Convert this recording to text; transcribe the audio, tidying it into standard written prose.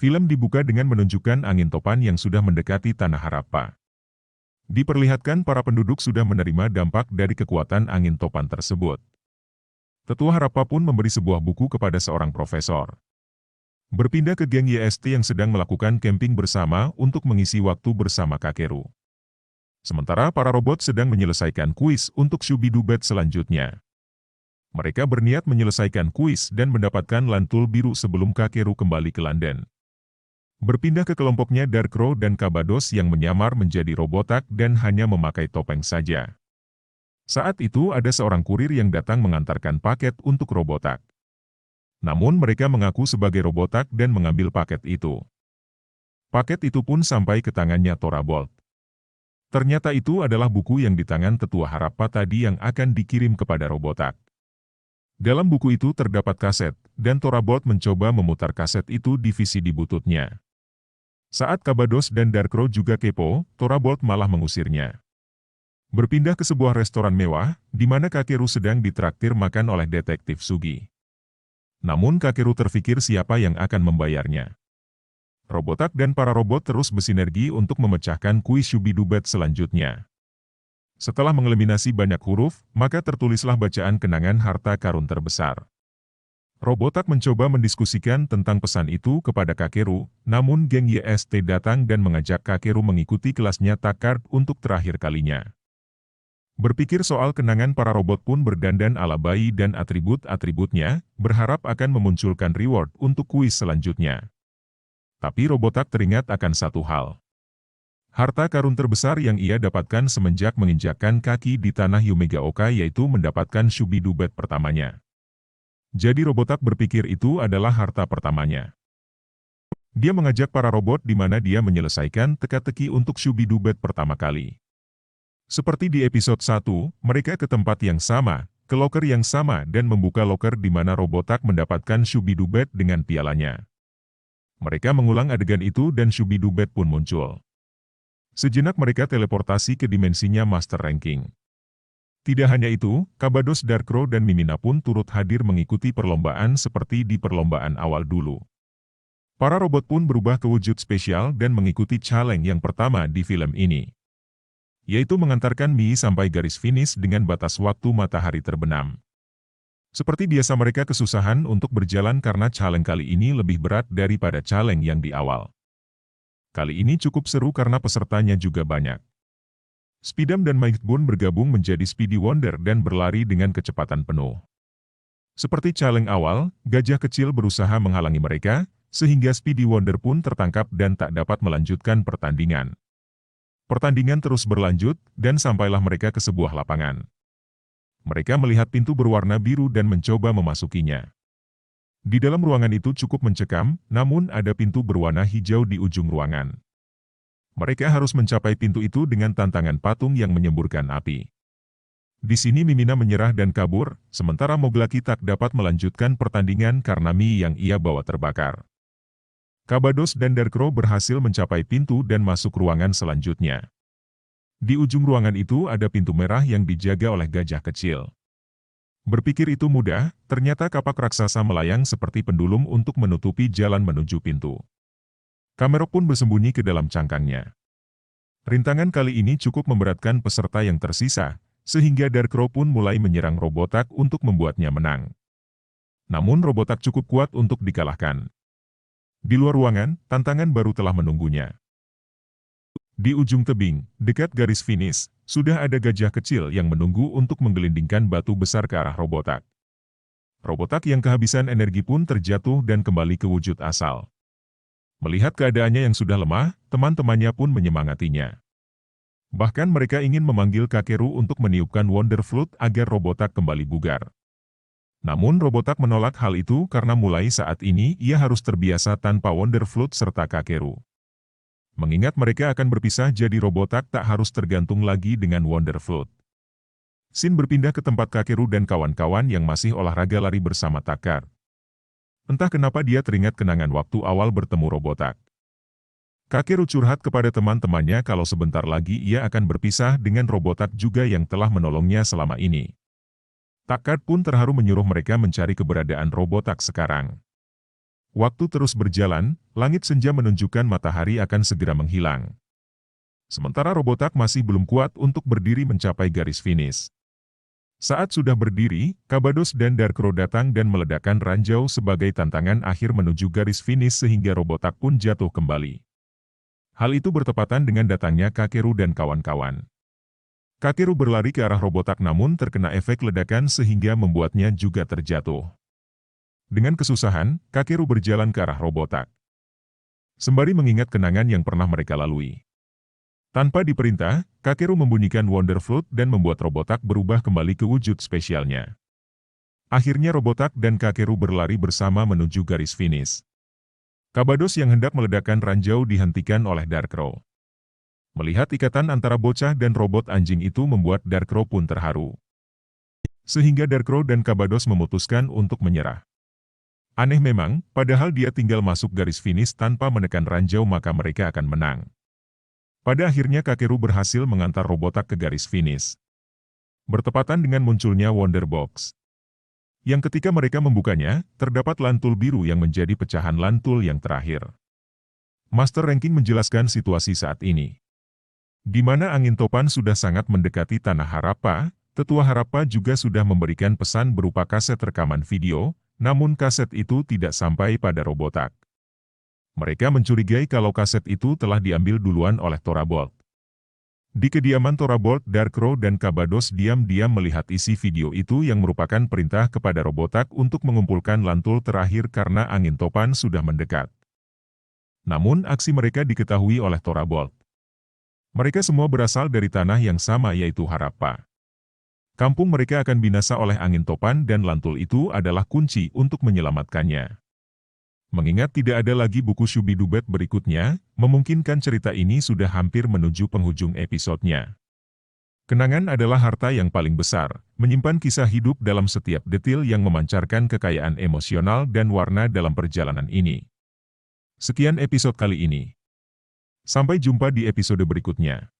Film dibuka dengan menunjukkan angin topan yang sudah mendekati tanah Harappa. Diperlihatkan para penduduk sudah menerima dampak dari kekuatan angin topan tersebut. Tetua Harappa pun memberi sebuah buku kepada seorang profesor. Berpindah ke geng YST yang sedang melakukan camping bersama untuk mengisi waktu bersama Kakeru. Sementara para robot sedang menyelesaikan kuis untuk Shubidubet selanjutnya. Mereka berniat menyelesaikan kuis dan mendapatkan lantul biru sebelum Kakeru kembali ke London. Berpindah ke kelompoknya Darkrow dan Kabados yang menyamar menjadi Robotak dan hanya memakai topeng saja. Saat itu ada seorang kurir yang datang mengantarkan paket untuk Robotak. Namun mereka mengaku sebagai Robotak dan mengambil paket itu. Paket itu pun sampai ke tangannya Thorabald. Ternyata itu adalah buku yang di tangan Tetua Harappa tadi yang akan dikirim kepada Robotak. Dalam buku itu terdapat kaset, dan Thorabald mencoba memutar kaset itu di VCD bututnya. Saat Kabados dan Darkrow juga kepo, Thorabald malah mengusirnya. Berpindah ke sebuah restoran mewah, di mana Kakeru sedang ditraktir makan oleh detektif Sugi. Namun Kakeru terfikir siapa yang akan membayarnya. Robotak dan para robot terus bersinergi untuk memecahkan kuis Shubidubet selanjutnya. Setelah mengeliminasi banyak huruf, maka tertulislah bacaan kenangan harta karun terbesar. Robotak mencoba mendiskusikan tentang pesan itu kepada Kakeru, namun geng YST datang dan mengajak Kakeru mengikuti kelasnya Takkard untuk terakhir kalinya. Berpikir soal kenangan, para robot pun berdandan ala bayi dan atribut-atributnya, berharap akan memunculkan reward untuk kuis selanjutnya. Tapi Robotak teringat akan satu hal. Harta karun terbesar yang ia dapatkan semenjak menginjakkan kaki di tanah Yumegaoka, yaitu mendapatkan Shubidubet pertamanya. Jadi Robotak berpikir itu adalah harta pertamanya. Dia mengajak para robot di mana dia menyelesaikan teka-teki untuk Shubidubet pertama kali. Seperti di episode 1, mereka ke tempat yang sama, ke loker yang sama dan membuka loker di mana Robotak mendapatkan Shubidubet dengan pialanya. Mereka mengulang adegan itu dan Shubidubet pun muncul. Sejenak mereka teleportasi ke dimensinya Master Ranking. Tidak hanya itu, Kabados, Darkrow dan Mimina pun turut hadir mengikuti perlombaan seperti di perlombaan awal dulu. Para robot pun berubah ke wujud spesial dan mengikuti challenge yang pertama di film ini, yaitu mengantarkan Mii sampai garis finish dengan batas waktu matahari terbenam. Seperti biasa mereka kesusahan untuk berjalan karena challenge kali ini lebih berat daripada challenge yang di awal. Kali ini cukup seru karena pesertanya juga banyak. Speedam dan Mightbone bergabung menjadi Speedy Wonder dan berlari dengan kecepatan penuh. Seperti challenge awal, gajah kecil berusaha menghalangi mereka, sehingga Speedy Wonder pun tertangkap dan tak dapat melanjutkan pertandingan. Pertandingan terus berlanjut, dan sampailah mereka ke sebuah lapangan. Mereka melihat pintu berwarna biru dan mencoba memasukinya. Di dalam ruangan itu cukup mencekam, namun ada pintu berwarna hijau di ujung ruangan. Mereka harus mencapai pintu itu dengan tantangan patung yang menyemburkan api. Di sini Mimina menyerah dan kabur, sementara Moglaki tak dapat melanjutkan pertandingan karena mie yang ia bawa terbakar. Kabados dan Darkrow berhasil mencapai pintu dan masuk ruangan selanjutnya. Di ujung ruangan itu ada pintu merah yang dijaga oleh gajah kecil. Berpikir itu mudah, ternyata kapak raksasa melayang seperti pendulum untuk menutupi jalan menuju pintu. Kamerok pun bersembunyi ke dalam cangkangnya. Rintangan kali ini cukup memberatkan peserta yang tersisa, sehingga Darkrow pun mulai menyerang Robotak untuk membuatnya menang. Namun Robotak cukup kuat untuk dikalahkan. Di luar ruangan, tantangan baru telah menunggunya. Di ujung tebing, dekat garis finish, sudah ada gajah kecil yang menunggu untuk menggelindingkan batu besar ke arah Robotak. Robotak yang kehabisan energi pun terjatuh dan kembali ke wujud asal. Melihat keadaannya yang sudah lemah, teman-temannya pun menyemangatinya. Bahkan mereka ingin memanggil Kakeru untuk meniupkan Wonder Flute agar Robotak kembali bugar. Namun Robotak menolak hal itu karena mulai saat ini ia harus terbiasa tanpa Wonder Flute serta Kakeru. Mengingat mereka akan berpisah, jadi Robotak tak harus tergantung lagi dengan Wonder Flute. Shin berpindah ke tempat Kakeru dan kawan-kawan yang masih olahraga lari bersama Takkard. Entah kenapa dia teringat kenangan waktu awal bertemu Robotak. Kakeru curhat kepada teman-temannya kalau sebentar lagi ia akan berpisah dengan Robotak juga yang telah menolongnya selama ini. Takkard pun terharu menyuruh mereka mencari keberadaan Robotak sekarang. Waktu terus berjalan, langit senja menunjukkan matahari akan segera menghilang. Sementara Robotak masih belum kuat untuk berdiri mencapai garis finish. Saat sudah berdiri, Kabados dan Darkro datang dan meledakkan ranjau sebagai tantangan akhir menuju garis finish sehingga Robotak pun jatuh kembali. Hal itu bertepatan dengan datangnya Kakeru dan kawan-kawan. Kakeru berlari ke arah Robotak namun terkena efek ledakan sehingga membuatnya juga terjatuh. Dengan kesusahan, Kakeru berjalan ke arah Robotak. Sembari mengingat kenangan yang pernah mereka lalui. Tanpa diperintah, Kakeru membunyikan Wonder Fruit dan membuat Robotak berubah kembali ke wujud spesialnya. Akhirnya Robotak dan Kakeru berlari bersama menuju garis finish. Kabados yang hendak meledakkan ranjau dihentikan oleh Darkro. Melihat ikatan antara bocah dan robot anjing itu membuat Darkro pun terharu. Sehingga Darkro dan Kabados memutuskan untuk menyerah. Aneh memang, padahal dia tinggal masuk garis finish tanpa menekan ranjau maka mereka akan menang. Pada akhirnya Kakeru berhasil mengantar Robotak ke garis finish. Bertepatan dengan munculnya Wonder Box. Yang ketika mereka membukanya, terdapat lantul biru yang menjadi pecahan lantul yang terakhir. Master Ranking menjelaskan situasi saat ini. Di mana angin topan sudah sangat mendekati Tanah Harappa, Tetua Harappa juga sudah memberikan pesan berupa kaset rekaman video, namun kaset itu tidak sampai pada Robotak. Mereka mencurigai kalau kaset itu telah diambil duluan oleh Thorabald. Di kediaman Thorabald, Darkro dan Kabados diam-diam melihat isi video itu yang merupakan perintah kepada Robotak untuk mengumpulkan lantul terakhir karena angin topan sudah mendekat. Namun aksi mereka diketahui oleh Thorabald. Mereka semua berasal dari tanah yang sama yaitu Harappa. Kampung mereka akan binasa oleh angin topan dan lantul itu adalah kunci untuk menyelamatkannya. Mengingat tidak ada lagi buku Shubidubet berikutnya, memungkinkan cerita ini sudah hampir menuju penghujung episodenya. Kenangan adalah harta yang paling besar, menyimpan kisah hidup dalam setiap detil yang memancarkan kekayaan emosional dan warna dalam perjalanan ini. Sekian episode kali ini. Sampai jumpa di episode berikutnya.